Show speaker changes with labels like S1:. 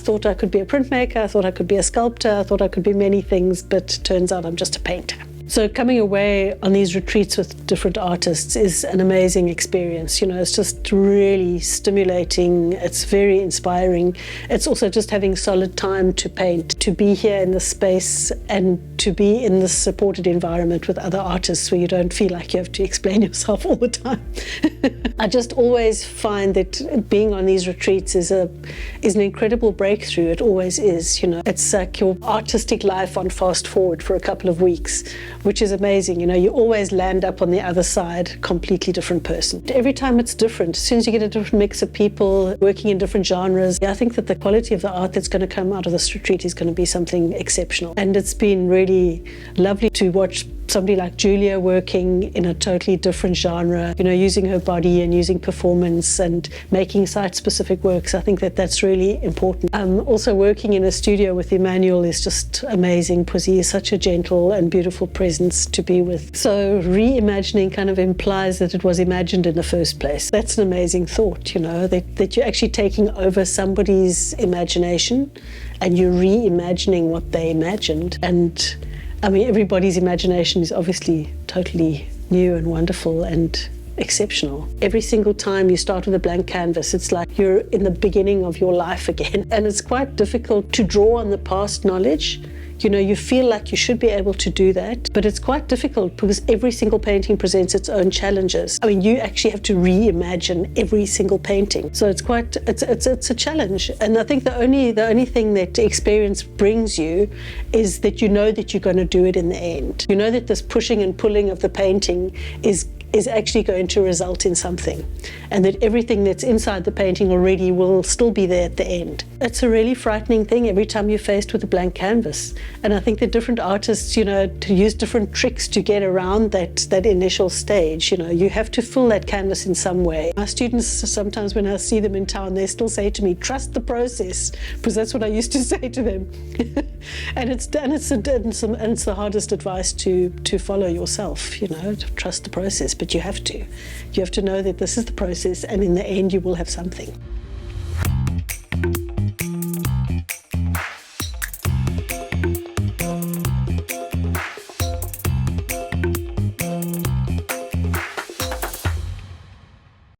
S1: thought I could be a printmaker, I thought I could be a sculptor, I thought I could be many things, but turns out I'm just a painter. So coming away on these retreats with different artists is an amazing experience. It's just really stimulating. It's very inspiring. It's also just having solid time to paint, to be here in the space and to be in this supported environment with other artists where you don't feel like you have to explain yourself all the time. I just always find that being on these retreats is an incredible breakthrough. It always is. It's like your artistic life on fast forward for a couple of weeks, which is amazing. You always land up on the other side, completely different person. Every time it's different. As soon as you get a different mix of people working in different genres, I think that the quality of the art that's going to come out of this retreat is going to be something exceptional. And it's been really lovely to watch somebody like Julia working in a totally different genre, using her body and using performance and making site-specific works. I think that that's really important. Also working in a studio with Immanuel is just amazing because he is such a gentle and beautiful presence to be with. So reimagining kind of implies that it was imagined in the first place. That's an amazing thought, that you're actually taking over somebody's imagination and you're reimagining what they imagined. And everybody's imagination is obviously totally new and wonderful and exceptional. Every single time you start with a blank canvas, it's like you're in the beginning of your life again. And it's quite difficult to draw on the past knowledge. You feel like you should be able to do that, but it's quite difficult because every single painting presents its own challenges. You actually have to reimagine every single painting. So it's a challenge. And I think the only thing that experience brings you is that you know that you're going to do it in the end. You know that this pushing and pulling of the painting is actually going to result in something, and that everything that's inside the painting already will still be there at the end. It's a really frightening thing every time you're faced with a blank canvas. And I think that different artists, to use different tricks to get around that initial stage. You have to fill that canvas in some way. My students, sometimes when I see them in town, they still say to me, trust the process, because that's what I used to say to them. And it's the hardest advice to follow yourself, to trust the process. But you have to know that this is the process, and in the end you will have something.